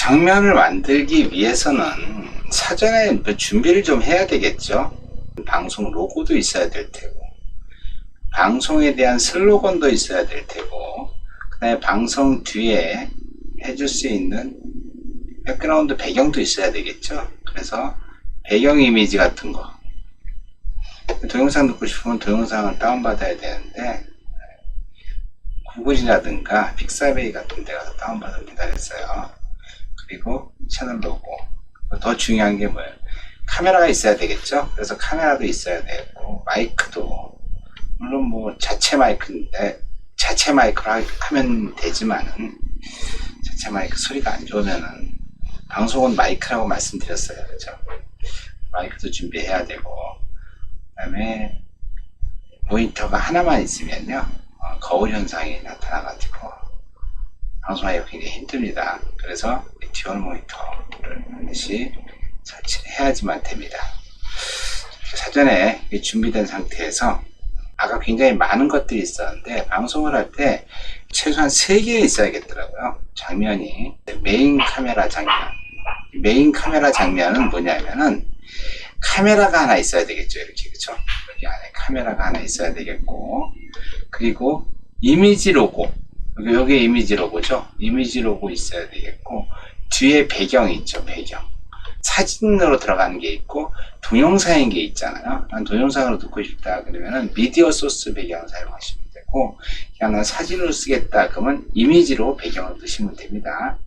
장면을 만들기 위해서는 사전에 준비를 좀 해야 되겠죠. 방송 로고도 있어야 될 테고, 방송에 대한 슬로건도 있어야 될 테고, 그 다음에 방송 뒤에 해줄 수 있는 백그라운드 배경도 있어야 되겠죠. 그래서 배경 이미지 같은 거, 동영상 듣고 싶으면 동영상을 다운받아야 되는데 구글이라든가 픽사베이 같은 데 가서 다운받으면 되겠어요. 그리고 채널 로고, 더 중요한 게 뭐예요? 카메라가 있어야 되겠죠. 그래서 카메라도 있어야 되고, 마이크도 물론 뭐 자체 마이크인데 자체 마이크로 하면 되지만은, 자체 마이크 소리가 안 좋으면은, 방송은 마이크라고 말씀드렸어요. 그죠? 마이크도 준비해야 되고, 그 다음에 모니터가 하나만 있으면요, 거울 현상이 나타나가지고 방송하기가 굉장히 힘듭니다. 그래서 듀얼 모니터를 반드시 설치를 해야지만 됩니다. 사전에 준비된 상태에서, 아까 굉장히 많은 것들이 있었는데 방송을 할 때 최소한 3개 있어야겠더라고요. 장면이. 메인 카메라 장면. 메인 카메라 장면은 뭐냐면은 카메라가 하나 있어야 되겠죠. 이렇게, 그쵸? 여기 안에 카메라가 하나 있어야 되겠고, 그리고 이미지 로고, 여기 이미지 로고죠. 이미지 로고 있어야 되겠고, 뒤에 배경이 있죠. 배경. 사진으로 들어가는 게 있고 동영상인 게 있잖아요. 난 동영상으로 듣고 싶다 그러면은 미디어 소스 배경을 사용하시면 되고, 그냥 난 사진으로 쓰겠다 그러면 이미지로 배경을 넣으시면 됩니다.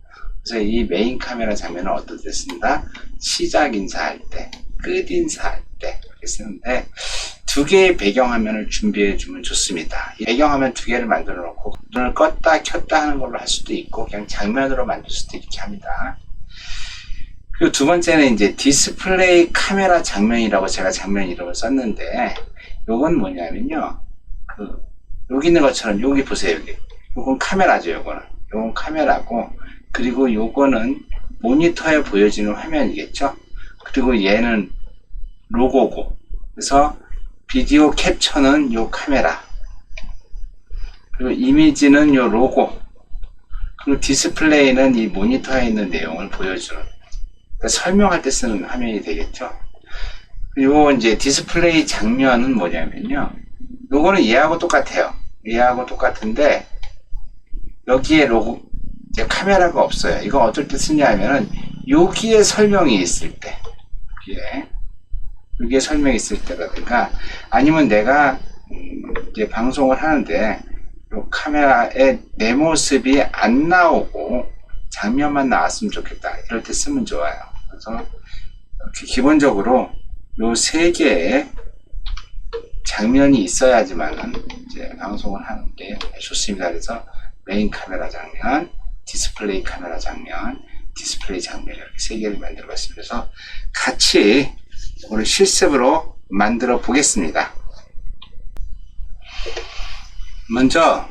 그래서 이 메인 카메라 장면을 어떨 때 쓴다? 시작 인사할 때, 끝 인사할 때 이렇게 쓰는데, 2개의 배경화면을 준비해 주면 좋습니다. 배경화면 2개를 만들어 놓고 눈을 껐다 켰다 하는 걸로 할 수도 있고, 그냥 장면으로 만들 수도 이렇게 합니다. 그리고 2번째는 이제 디스플레이 카메라 장면이라고 제가 장면 이름을 썼는데, 요건 뭐냐면요, 여기 있는 것처럼, 여기 보세요. 여기 요건 카메라죠. 요건 카메라고, 그리고 요거는 모니터에 보여지는 화면이겠죠. 그리고 얘는 로고고, 그래서 비디오 캡처는 요 카메라, 그리고 이미지는 요 로고, 그리고 디스플레이는 이 모니터에 있는 내용을 보여주는, 그러니까 설명할 때 쓰는 화면이 되겠죠. 그리고 이제 디스플레이 장면은 뭐냐면요, 요거는 얘하고 똑같아요. 얘하고 똑같은데 여기에 로고, 이제 카메라가 없어요. 이거 어떨 때 쓰냐 하면은 여기에 설명이 있을 때, 여기에 설명이 있을 때라든가, 아니면 내가 이제 방송을 하는데 요 카메라에 내 모습이 안 나오고 장면만 나왔으면 좋겠다, 이럴 때 쓰면 좋아요. 그래서 이렇게 기본적으로 요 3개의 장면이 있어야지만은 이제 방송을 하는 게 좋습니다. 그래서 메인 카메라 장면, 디스플레이 카메라 장면, 디스플레이 장면, 이렇게 3개를 만들어 봤습니다. 그래서 같이 오늘 실습으로 만들어 보겠습니다. 먼저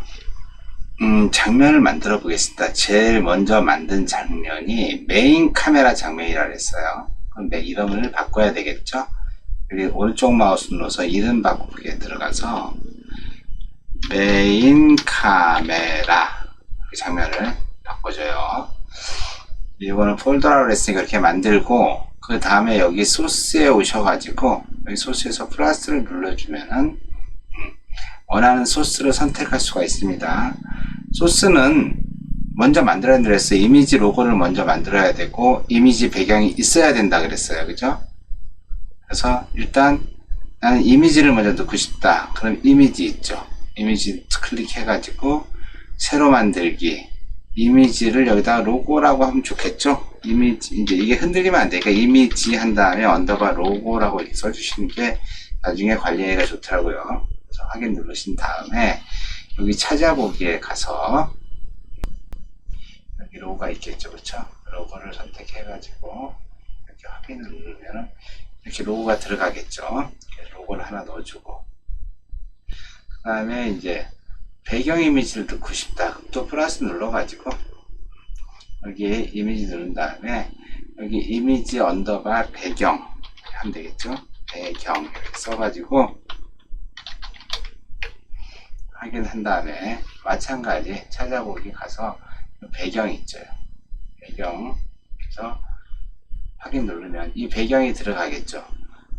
장면을 만들어 보겠습니다. 제일 먼저 만든 장면이 메인 카메라 장면이라 그랬어요. 그럼 내 이름을 바꿔야 되겠죠. 여기 오른쪽 마우스 눌러서 이름 바꾸기에 들어가서 메인 카메라 장면을 바꿔줘요. 이거는 폴더라고 그랬으니까 이렇게 만들고, 그 다음에 여기 소스에 오셔가지고 여기 소스에서 플러스를 눌러주면은 원하는 소스를 선택할 수가 있습니다. 소스는 먼저 만들어야 그랬어요. 이미지 로고를 먼저 만들어야 되고 이미지 배경이 있어야 된다 그랬어요. 그죠? 그래서 일단 나는 이미지를 먼저 넣고 싶다. 그럼 이미지 있죠. 이미지 클릭해가지고 새로 만들기, 이미지를 여기다 로고라고 하면 좋겠죠. 이미지, 이제 이게 흔들리면 안 되니까 이미지 한 다음에 언더바 로고라고 이렇게 써주시는 게 나중에 관리하기가 좋더라고요. 그래서 확인 누르신 다음에 여기 찾아보기에 가서 여기 로고가 있겠죠. 그렇죠? 로고를 선택해가지고 이렇게 확인을 누르면 이렇게 로고가 들어가겠죠. 로고를 하나 넣어주고, 그 다음에 이제 배경 이미지를 넣고 싶다. 그럼 또 플러스 눌러가지고 여기에 이미지 누른 다음에 여기 이미지 언더바 배경 하면 되겠죠. 배경 이렇게 써가지고 확인한 다음에 마찬가지 찾아보기 가서 배경 있죠. 배경 그래서 확인 누르면 이 배경이 들어가겠죠.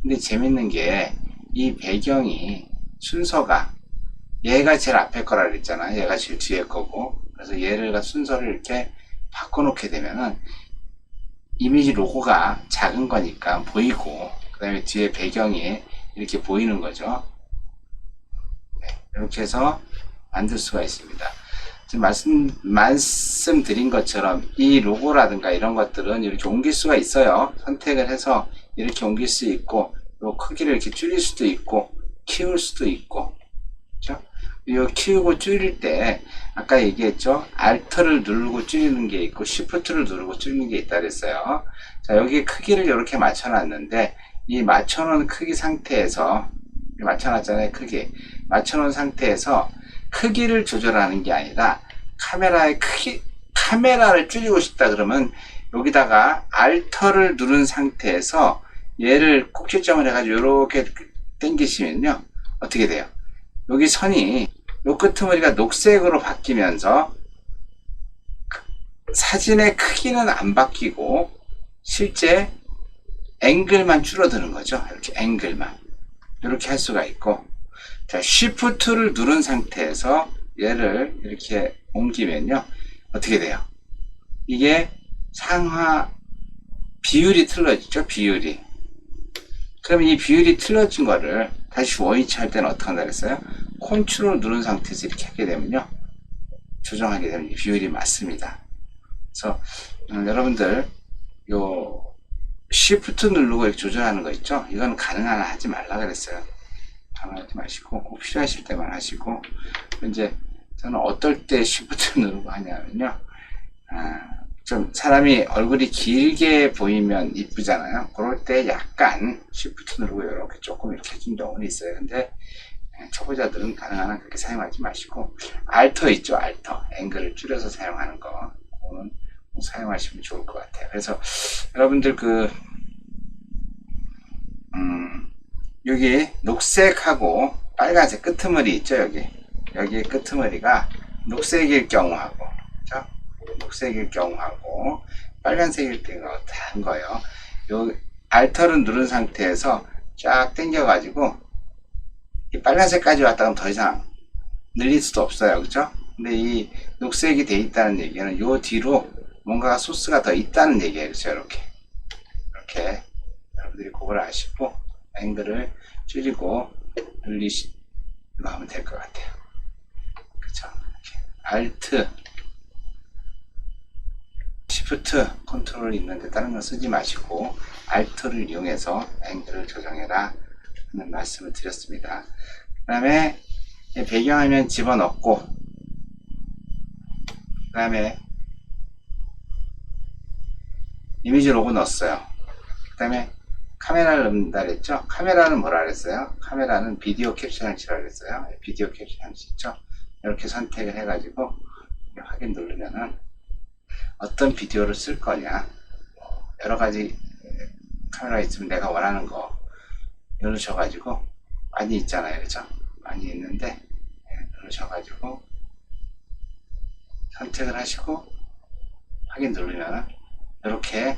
근데 재밌는 게 이 배경이 순서가 얘가 제일 앞에 거라 그랬잖아. 얘가 제일 뒤에 거고. 그래서 얘를 순서를 이렇게 바꿔놓게 되면은 이미지 로고가 작은 거니까 보이고, 그 다음에 뒤에 배경이 이렇게 보이는 거죠. 네, 이렇게 해서 만들 수가 있습니다. 지금 말씀드린 것처럼 이 로고라든가 이런 것들은 이렇게 옮길 수가 있어요. 선택을 해서 이렇게 옮길 수 있고, 요 크기를 이렇게 줄일 수도 있고, 키울 수도 있고, 그렇죠? 이 키우고 줄일 때 아까 얘기했죠. Alt를 누르고 줄이는 게 있고 Shift를 누르고 줄이는 게 있다 그랬어요. 자, 여기 크기를 이렇게 맞춰놨는데 이 맞춰놓은 크기 상태에서 맞춰놨잖아요. 크기 맞춰놓은 상태에서 크기를 조절하는 게 아니라 카메라의 크기, 카메라를 줄이고 싶다 그러면 여기다가 Alt를 누른 상태에서 얘를 꼭지점을 해가지고 이렇게 당기시면요 어떻게 돼요? 여기 선이 요 끄트머리가 녹색으로 바뀌면서 사진의 크기는 안 바뀌고 실제 앵글만 줄어드는 거죠. 이렇게 앵글만 이렇게 할 수가 있고, 자 Shift를 누른 상태에서 얘를 이렇게 옮기면요 어떻게 돼요? 이게 상하 비율이 틀어지죠. 비율이. 그럼 이 비율이 틀어진 거를 다시 원위치 할 때는 어떻게 한다 그랬어요? 컨트롤 누른 상태에서 이렇게 하게 되면요 조정하게 되면 이 비율이 맞습니다. 그래서 여러분들 요 Shift 누르고 이렇게 조절하는 거 있죠? 이건 가능하나 하지 말라 그랬어요. 가능하지 마시고 꼭 필요하실 때만 하시고, 이제 저는 어떨 때 Shift 누르고 하냐면요 좀 사람이 얼굴이 길게 보이면 이쁘잖아요. 그럴 때 약간 Shift 누르고 이렇게 조금 이렇게 해준 경우는 있어요. 근데 초보자들은 가능한 한 그렇게 사용하지 마시고 Alt 있죠. Alt 앵글을 줄여서 사용하는 거 그거는 사용하시면 좋을 것 같아요. 그래서 여러분들 여기 녹색하고 빨간색 끄트머리 있죠. 여기 끄트머리가 녹색일 경우하고, 그렇죠? 녹색일 경우하고 빨간색일 때가 다른 거예요. 요 Alt를 누른 상태에서 쫙 당겨 가지고 이 빨간색까지 왔다 그러면 더 이상 늘릴 수도 없어요. 그죠? 근데 이 녹색이 돼 있다는 얘기는 요 뒤로 뭔가 소스가 더 있다는 얘기예요. 그렇죠? 이렇게 여러분들이 그걸 아시고 앵글을 줄이고 늘리시고 하면 될 것 같아요. 그쵸? Alt, Shift, 컨트롤 있는데 다른 거 쓰지 마시고 Alt를 이용해서 앵글을 조정해라 하는 말씀을 드렸습니다. 그 다음에 배경화면 집어넣고, 그 다음에 이미지 로고 넣었어요. 그 다음에 카메라를 넣는다 그랬죠? 카메라는 뭐라 그랬어요? 카메라는 비디오 캡처 장치라고 그랬어요. 비디오 캡처 장치 있죠? 이렇게 선택을 해가지고 확인 누르면은 어떤 비디오를 쓸 거냐, 여러 가지 카메라 있으면 내가 원하는 거 누르셔가지고 많이 있잖아요. 그죠? 많이 있는데 누르셔가지고 선택을 하시고 확인 누르면은 이렇게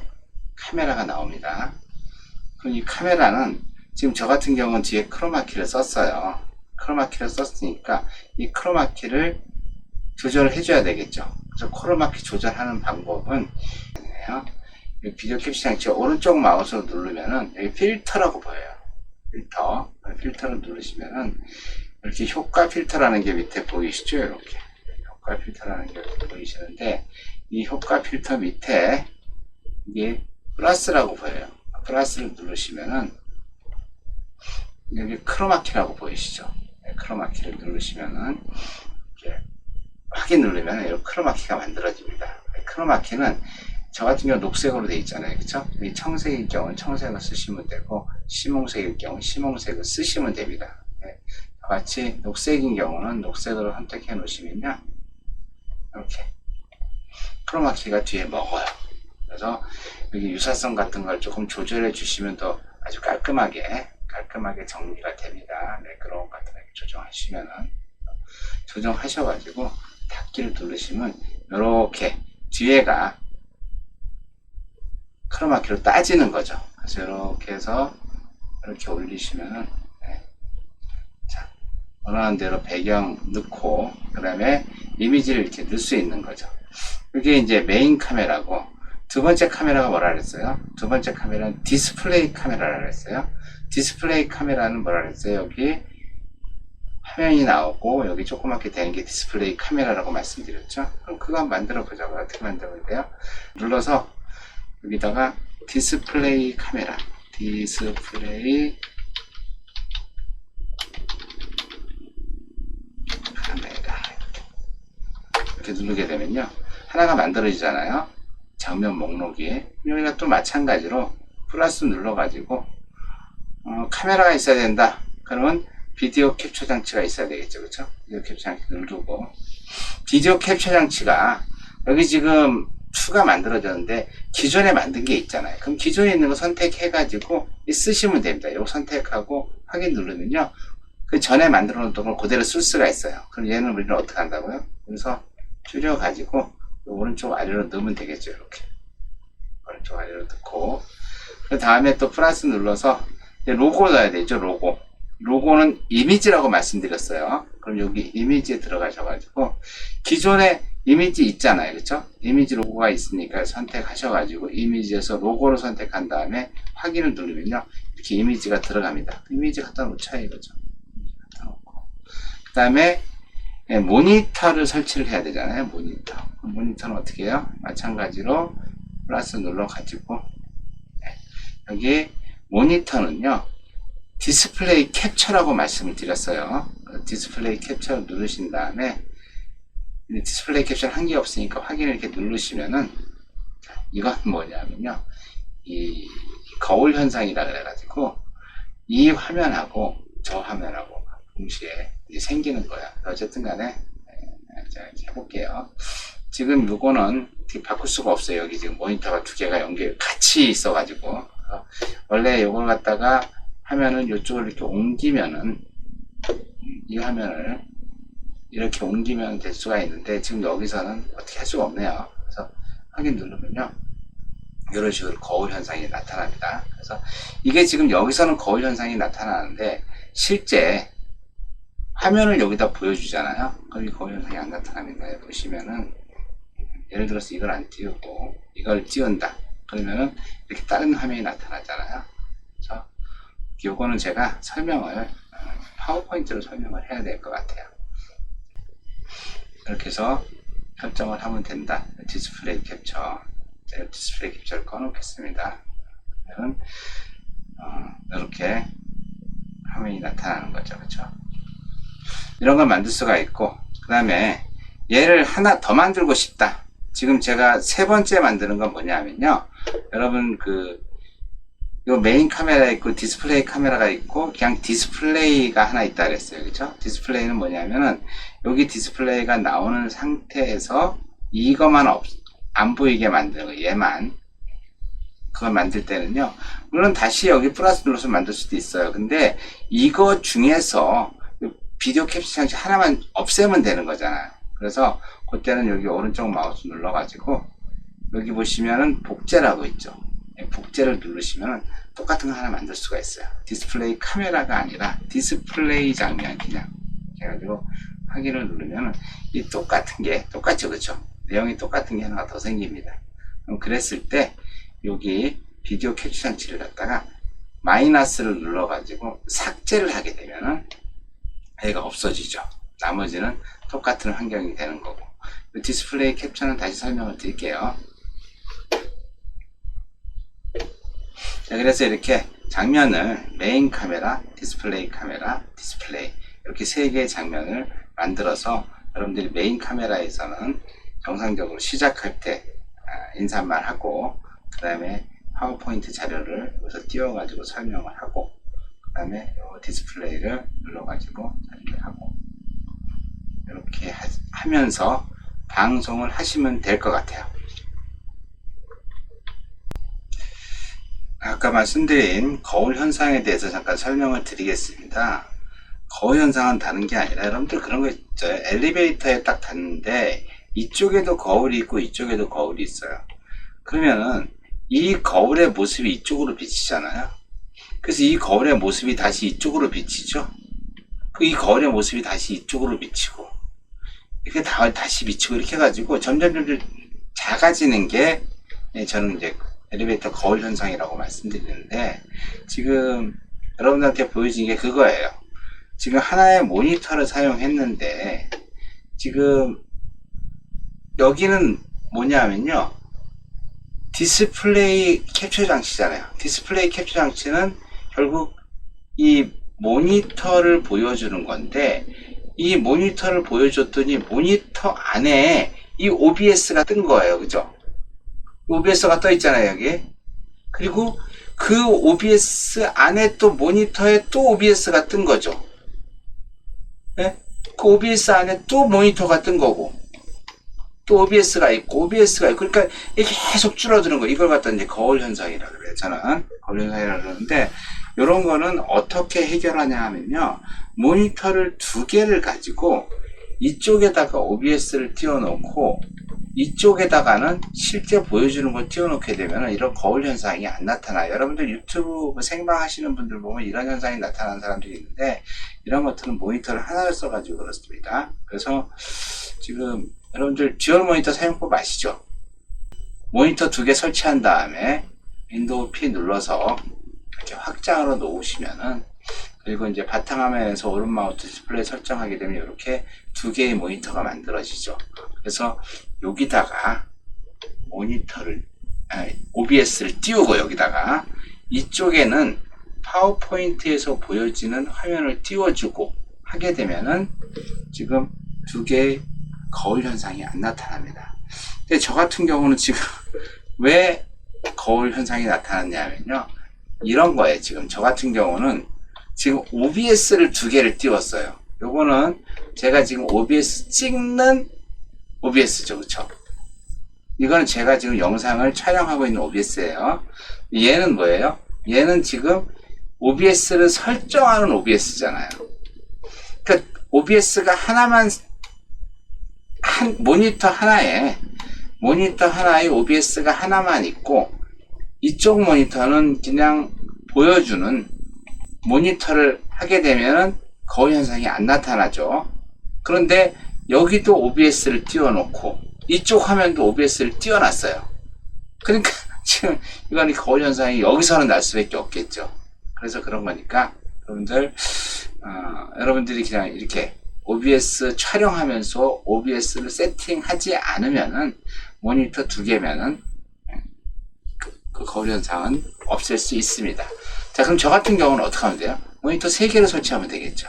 카메라가 나옵니다. 그럼 이 카메라는 지금 저 같은 경우는 뒤에 크로마키를 썼어요. 크로마키를 썼으니까 이 크로마키를 조절을 해줘야 되겠죠. 그래서 크로마키 조절하는 방법은 비디오 캡처 장치 오른쪽 마우스로 누르면은 여기 필터라고 보여요. 필터를 누르시면은 이렇게 효과 필터라는 게 밑에 보이시죠? 이렇게 효과 필터라는 게 보이시는데 이 효과 필터 밑에 이게 플러스라고 보여요. 플러스를 누르시면은 여기 크로마키라고 보이시죠? 크로마키를 누르시면은 이렇게 확인 누르면 이렇게 크로마키가 만들어집니다. 크로마키는 저 같은 경우 녹색으로 되어 있잖아요. 그쵸? 이 청색일 경우는 청색을 쓰시면 되고, 심홍색일 경우 심홍색을 쓰시면 됩니다. 같이 녹색인 경우는 녹색으로 선택해 놓으시면요 이렇게 크로마키가 뒤에 먹어요. 그래서 여기 유사성 같은 걸 조금 조절해 주시면 더 아주 깔끔하게 정리가 됩니다. 매끄러움 같은 거 조정하시면은, 조정하셔가지고 닫기를 누르시면 이렇게 뒤에가 크로마키로 따지는 거죠. 그래서 이렇게 해서 이렇게 올리시면은 자, 원하는 대로 배경 넣고 그 다음에 이미지를 이렇게 넣을 수 있는 거죠. 이게 이제 메인 카메라고, 두 번째 카메라가 뭐라 그랬어요? 두 번째 카메라는 디스플레이 카메라라 그랬어요. 디스플레이 카메라는 뭐라 그랬어요? 여기 화면이 나오고 여기 조그맣게 되는 게 디스플레이 카메라라고 말씀드렸죠. 그럼 그거 한번 만들어 보자고요. 어떻게 만들어야 돼요? 눌러서 여기다가 디스플레이 카메라, 디스플레이 카메라 이렇게 누르게 되면요, 하나가 만들어지잖아요. 장면 목록이. 여기가 또 마찬가지로 플러스 눌러가지고 카메라가 있어야 된다. 그러면 비디오 캡처 장치가 있어야 되겠죠. 그렇죠? 비디오 캡처 장치 누르고, 비디오 캡처 장치가 여기 지금 추가 만들어졌는데 기존에 만든 게 있잖아요. 그럼 기존에 있는 거 선택해 가지고 쓰시면 됩니다. 이거 선택하고 확인 누르면요, 그 전에 만들어 놓은 걸 그대로 쓸 수가 있어요. 그럼 얘는 우리는 어떻게 한다고요? 그래서 줄여 가지고 오른쪽 아래로 넣으면 되겠죠. 이렇게 오른쪽 아래로 넣고, 그 다음에 또 플러스 눌러서 로고 넣어야 되죠. 로고는 이미지라고 말씀드렸어요. 그럼 여기 이미지에 들어가셔가지고 기존에 이미지 있잖아요. 그렇죠? 이미지 로고가 있으니까 선택하셔가지고 이미지에서 로고를 선택한 다음에 확인을 누르면요, 이렇게 이미지가 들어갑니다. 이미지 갖다 놓자 이거죠. 갖다 놓고, 그 다음에 모니터를 설치를 해야 되잖아요. 모니터는 어떻게 해요? 마찬가지로 플러스 눌러가지고 여기 모니터는요, 디스플레이 캡처라고 말씀을 드렸어요. 디스플레이 캡처를 누르신 다음에 디스플레이 캡처를 한 게 없으니까 확인을 이렇게 누르시면은, 이건 뭐냐면요, 이 거울 현상이라 그래가지고 이 화면하고 저 화면하고 동시에 이제 생기는 거야. 어쨌든 간에 자, 해볼게요. 지금 요거는 바꿀 수가 없어요. 여기 지금 모니터가 두 개가 같이 있어가지고, 원래 요걸 갖다가 화면을 이쪽으로 이렇게 옮기면은, 이 화면을 이렇게 옮기면 될 수가 있는데 지금 여기서는 어떻게 할 수가 없네요. 그래서 확인 누르면요, 이런 식으로 거울 현상이 나타납니다. 그래서 이게 지금 여기서는 거울 현상이 나타나는데 실제 화면을 여기다 보여주잖아요. 거기 거울 현상이 안 나타납니다. 보시면은 예를 들어서 이걸 안 띄우고 이걸 띄운다. 그러면은 이렇게 다른 화면이 나타나잖아요. 그래서 요거는 제가 설명을 파워포인트로 설명을 해야 될 것 같아요. 이렇게 해서 설정을 하면 된다. 디스플레이 캡처. 디스플레이 캡처를 꺼놓겠습니다. 그러면 이렇게 화면이 나타나는 거죠. 그렇죠? 이런 걸 만들 수가 있고, 그 다음에 얘를 하나 더 만들고 싶다. 지금 제가 세 번째 만드는 건 뭐냐면요, 여러분 요 메인 카메라 있고 디스플레이 카메라가 있고 그냥 디스플레이가 하나 있다 그랬어요. 그렇죠? 디스플레이는 뭐냐면은 여기 디스플레이가 나오는 상태에서 이것만 안 보이게 만드는 거, 얘만. 그걸 만들 때는요, 물론 다시 여기 플러스 눌러서 만들 수도 있어요. 근데 이거 중에서 비디오 캡처 장치 하나만 없애면 되는 거잖아요. 그래서 그때는 여기 오른쪽 마우스 눌러가지고 여기 보시면은 복제라고 있죠. 복제를 누르시면 똑같은 거 하나 만들 수가 있어요. 디스플레이 카메라가 아니라 디스플레이 장면, 그냥 해가지고 확인을 누르면 이 똑같은 게 똑같죠. 그렇죠? 내용이 똑같은 게 하나가 더 생깁니다. 그럼 그랬을 때 여기 비디오 캡처 장치를 갖다가 마이너스를 눌러가지고 삭제를 하게 되면은 얘가 없어지죠. 나머지는 똑같은 환경이 되는 거고, 디스플레이 캡처는 다시 설명을 드릴게요. 자, 그래서 이렇게 장면을 메인 카메라, 디스플레이 카메라, 디스플레이 이렇게 세 개의 장면을 만들어서 여러분들이 메인 카메라에서는 정상적으로 시작할 때 인사말 하고, 그 다음에 파워포인트 자료를 여기서 띄워가지고 설명을 하고, 그 다음에 디스플레이를 눌러가지고 설명을 하고, 이렇게 하면서 방송을 하시면 될 것 같아요. 아까 말씀드린 거울 현상에 대해서 잠깐 설명을 드리겠습니다. 거울 현상은 다른 게 아니라, 여러분들 그런 거 있죠. 엘리베이터에 딱 닿는데 이쪽에도 거울이 있고 이쪽에도 거울이 있어요. 그러면은 이 거울의 모습이 이쪽으로 비치잖아요. 그래서 이 거울의 모습이 다시 이쪽으로 비치죠. 이 거울의 모습이 다시 이쪽으로 비치고, 이렇게 다시 비치고, 이렇게 해가지고 점점 작아지는 게 저는 이제 엘리베이터 거울 현상이라고 말씀드리는데, 지금 여러분들한테 보여진 게 그거예요. 지금 하나의 모니터를 사용했는데, 지금 여기는 뭐냐면요, 디스플레이 캡처 장치잖아요. 디스플레이 캡처 장치는 결국 이 모니터를 보여주는 건데, 이 모니터를 보여줬더니 모니터 안에 이 OBS가 뜬 거예요. 그죠? OBS가 떠 있잖아요, 여기. 그리고 그 OBS 안에 또 모니터에 또 OBS가 뜬 거죠. 네? 그 OBS 안에 또 모니터가 뜬 거고, 또 OBS가 있고, 그러니까 이게 계속 줄어드는 거. 이걸 갖다 이제 거울 현상이라고 그래요. 저는 거울 현상이라고 그러는데, 이런 거는 어떻게 해결하냐 하면요, 모니터를 두 개를 가지고 이쪽에다가 OBS를 띄워놓고 이쪽에다가는 실제 보여주는 걸 띄워놓게 되면 이런 거울 현상이 안 나타나요. 여러분들 유튜브 생방 하시는 분들 보면 이런 현상이 나타나는 사람들이 있는데, 이런 것들은 모니터를 하나를 써가지고 그렇습니다. 그래서 지금 여러분들 듀얼 모니터 사용법 아시죠? 모니터 두 개 설치한 다음에 윈도우 P 눌러서 이렇게 확장으로 놓으시면은, 그리고 이제 바탕화면에서 오른마우스 디스플레이 설정하게 되면 이렇게 두 개의 모니터가 만들어지죠. 그래서 여기다가 OBS를 띄우고, 여기다가 이쪽에는 파워포인트에서 보여지는 화면을 띄워주고 하게 되면은 지금 두 개의 거울 현상이 안 나타납니다. 근데 저 같은 경우는 지금 왜 거울 현상이 나타났냐면요, 이런 거예요. 지금 저 같은 경우는 지금 OBS를 두 개를 띄웠어요. 요거는 제가 지금 OBS 찍는 OBS죠. 그쵸? 이거는 제가 지금 영상을 촬영하고 있는 OBS예요. 얘는 뭐예요? 얘는 지금 OBS를 설정하는 OBS잖아요. 그러니까 OBS가 하나만, 모니터 하나에 OBS가 하나만 있고, 이쪽 모니터는 그냥 보여주는 모니터를 하게 되면은 거울 현상이 안 나타나죠. 그런데 여기도 OBS를 띄워놓고 이쪽 화면도 OBS를 띄워놨어요. 그러니까 지금 이건 거울 현상이 여기서는 날 수밖에 없겠죠. 그래서 그런 거니까 여러분들이 그냥 이렇게 OBS 촬영하면서 OBS를 세팅하지 않으면은, 모니터 두 개면은 그 거울 현상은 없앨 수 있습니다. 자, 그럼 저 같은 경우는 어떻게 하면 돼요? 모니터 3개를 설치하면 되겠죠.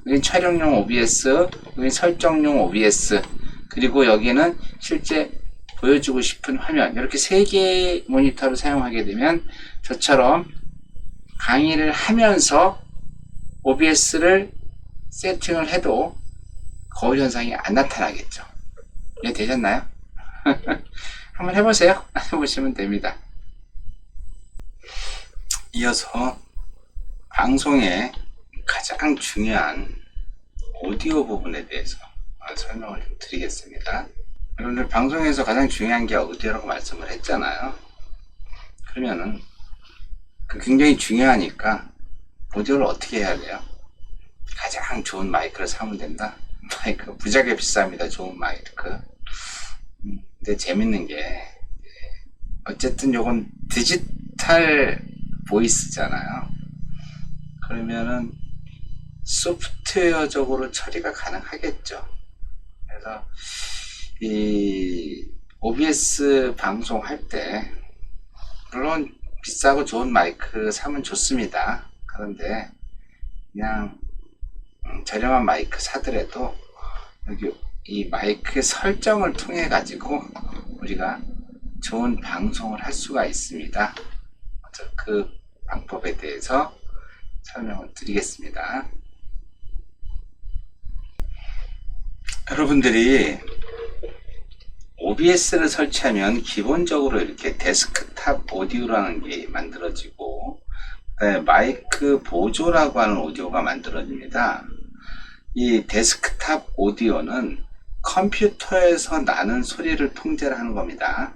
여기 촬영용 OBS, 여기 설정용 OBS, 그리고 여기는 실제 보여주고 싶은 화면, 이렇게 3개의 모니터를 사용하게 되면 저처럼 강의를 하면서 OBS를 세팅을 해도 거울 현상이 안 나타나겠죠. 이해 되셨나요? 한번 해보세요. 해보시면 됩니다. 이어서 방송의 가장 중요한 오디오 부분에 대해서 설명을 좀 드리겠습니다. 여러분들 방송에서 가장 중요한 게 오디오라고 말씀을 했잖아요. 그러면은 굉장히 중요하니까 오디오를 어떻게 해야 돼요? 가장 좋은 마이크를 사면 된다. 마이크 무지하게 비쌉니다. 좋은 마이크. 근데 재밌는 게, 어쨌든 요건 디지털 보이스잖아요. 그러면은 소프트웨어적으로 처리가 가능하겠죠. 그래서 이 OBS 방송할 때 물론 비싸고 좋은 마이크 사면 좋습니다. 그런데 그냥 저렴한 마이크 사더라도 여기 이 마이크 설정을 통해 가지고 우리가 좋은 방송을 할 수가 있습니다. 그 방법에 대해서 설명을 드리겠습니다. 여러분들이 OBS를 설치하면 기본적으로 이렇게 데스크탑 오디오라는 게 만들어지고, 마이크 보조라고 하는 오디오가 만들어집니다. 이 데스크탑 오디오는 컴퓨터에서 나는 소리를 통제를 하는 겁니다.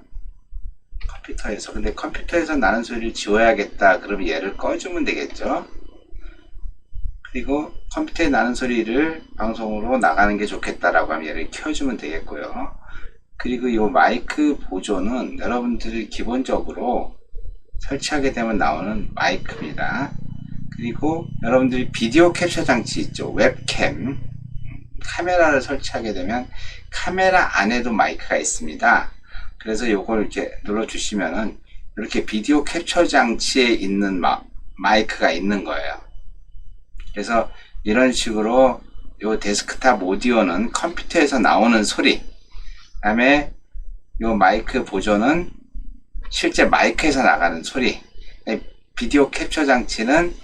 컴퓨터에서. 근데 컴퓨터에서 나는 소리를 지워야겠다. 그러면 얘를 꺼주면 되겠죠. 그리고 컴퓨터에 나는 소리를 방송으로 나가는 게 좋겠다라고 하면 얘를 켜주면 되겠고요. 그리고 이 마이크 보조는 여러분들이 기본적으로 설치하게 되면 나오는 마이크입니다. 그리고 여러분들이 비디오 캡처 장치 있죠. 웹캠. 카메라를 설치하게 되면 카메라 안에도 마이크가 있습니다. 그래서 이걸 이렇게 눌러주시면은 이렇게 비디오 캡처 장치에 있는 마이크가 있는 거예요. 그래서 이런 식으로 이 데스크탑 오디오는 컴퓨터에서 나오는 소리, 그 다음에 이 마이크 보조는 실제 마이크에서 나가는 소리, 비디오 캡처 장치는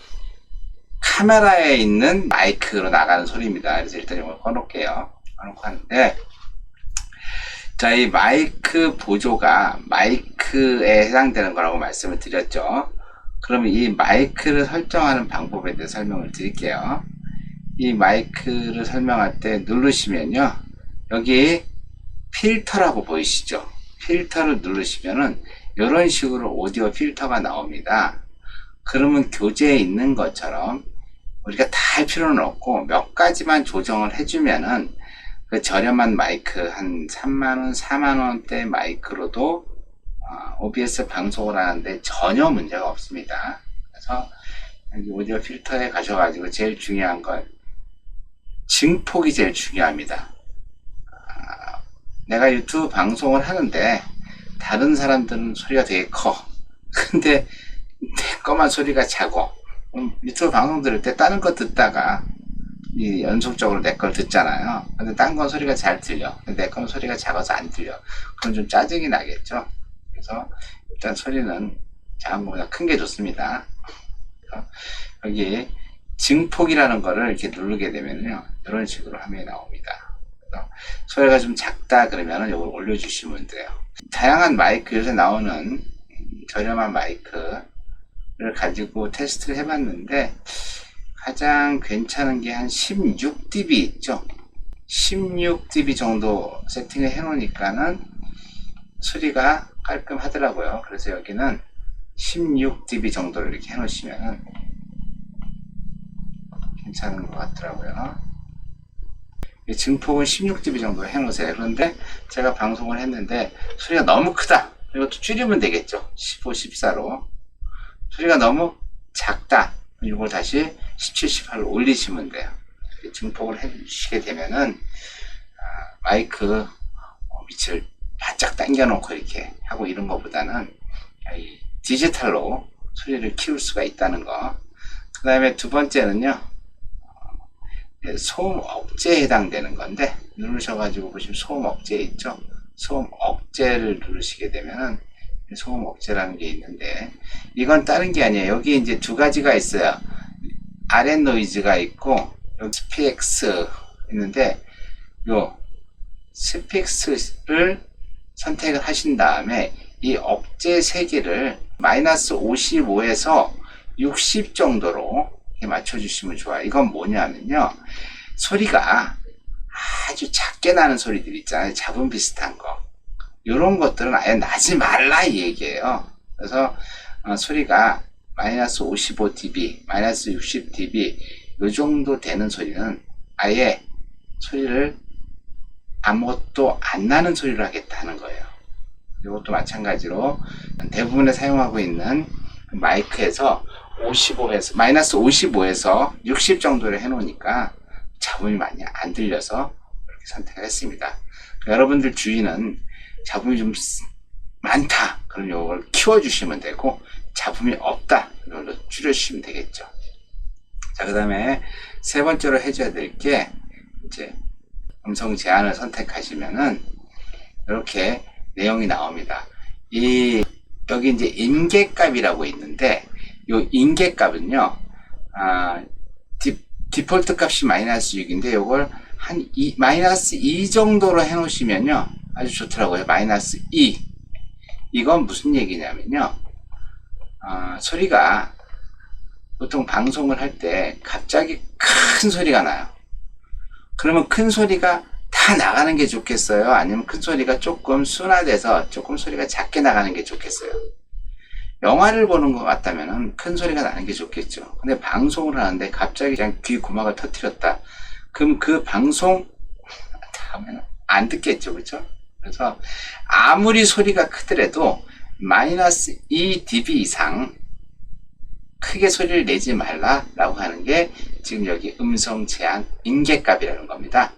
카메라에 있는 마이크로 나가는 소리입니다. 그래서 일단 이걸 꺼놓을게요. 꺼놓고 하는데, 자, 이 마이크 보조가 마이크에 해당되는 거라고 말씀을 드렸죠. 그러면 이 마이크를 설정하는 방법에 대해 설명을 드릴게요. 이 마이크를 설명할 때 누르시면요, 여기 필터라고 보이시죠? 필터를 누르시면은 이런 식으로 오디오 필터가 나옵니다. 그러면 교재에 있는 것처럼 우리가 다 할 필요는 없고 몇 가지만 조정을 해주면은 그 저렴한 마이크 한 3만원, 4만원대 마이크로도 OBS 방송을 하는데 전혀 문제가 없습니다. 그래서 여기 오디오 필터에 가셔가지고 제일 중요한 건 증폭이 제일 중요합니다. 내가 유튜브 방송을 하는데 다른 사람들은 소리가 되게 커. 근데 내 거만 소리가 작어. 유튜브 방송 들을 때 다른 거 듣다가 연속적으로 내 걸 듣잖아요. 근데 딴 건 소리가 잘 들려. 근데 내 건 소리가 작아서 안 들려. 그럼 좀 짜증이 나겠죠. 그래서 일단 소리는 작은 것보다 큰 게 좋습니다. 여기 증폭이라는 거를 이렇게 누르게 되면요, 이런 식으로 화면이 나옵니다. 그래서 소리가 좀 작다 그러면은 이걸 올려주시면 돼요. 다양한 마이크, 요새 나오는 저렴한 마이크를 가지고 테스트를 해봤는데 가장 괜찮은 게 한 16dB 있죠. 16dB 정도 세팅을 해 놓으니까는 소리가 깔끔하더라고요. 그래서 여기는 16dB 정도를 이렇게 해 놓으시면은 괜찮은 것 같더라고요. 이 증폭은 16dB 정도 해 놓으세요. 그런데 제가 방송을 했는데 소리가 너무 크다. 이것도 줄이면 되겠죠. 15, 14로. 소리가 너무 작다. 이걸 다시 17, 18로 올리시면 돼요. 증폭을 해주시게 되면은 마이크 밑을 바짝 당겨 놓고 이렇게 하고 이런 것보다는 디지털로 소리를 키울 수가 있다는 거. 그 다음에 두 번째는요, 소음 억제에 해당되는 건데, 누르셔가지고 보시면 소음 억제 있죠? 소음 억제를 누르시게 되면은 소음 억제라는 게 있는데, 이건 다른 게 아니에요. 여기 이제 두 가지가 있어요. 아랫 노이즈가 있고, 여기 스피엑스 있는데, 요 스피엑스를 선택을 하신 다음에 이 억제 세기를 마이너스 55에서 60 정도로 맞춰주시면 좋아요. 이건 뭐냐면요, 소리가 아주 작게 나는 소리들 있잖아요. 잡음 비슷한 거. 이런 것들은 아예 나지 말라 이 얘기예요. 그래서 소리가 마이너스 55dB, 마이너스 60dB 이 정도 되는 소리는 아예 소리를 아무것도 안 나는 소리를 하겠다는 거예요. 이것도 마찬가지로 대부분에 사용하고 있는 마이크에서 55에서 마이너스 55에서 60 정도를 해놓으니까 잡음이 많이 안 들려서 이렇게 선택을 했습니다. 여러분들 주의는 잡음이 좀 많다, 그럼 이걸 키워주시면 되고, 잡음이 없다, 이걸로 줄여주시면 되겠죠. 자, 그 다음에 세 번째로 해줘야 될 게, 이제 음성 제한을 선택하시면은 이렇게 내용이 나옵니다. 여기 이제 임계값이라고 있는데, 이 임계값은요, 디폴트 값이 마이너스 6인데, 이걸 한 마이너스 2 정도로 해 놓으시면요, 아주 좋더라고요. 마이너스 2. 이건 무슨 얘기냐면요, 소리가 보통 방송을 할 때 갑자기 큰 소리가 나요. 그러면 큰 소리가 다 다 나가는 게 좋겠어요? 아니면 큰 소리가 조금 순화돼서 조금 소리가 작게 나가는 게 좋겠어요? 영화를 보는 것 같다면 큰 소리가 나는 게 좋겠죠. 근데 방송을 하는데 갑자기 그냥 귀 고막을 터뜨렸다. 그럼 그 방송 다음에는 안 듣겠죠. 그렇죠? 그래서 아무리 소리가 크더라도 마이너스 2dB 이상 크게 소리를 내지 말라라고 하는 게 지금 여기 음성 제한 인계값이라는 겁니다.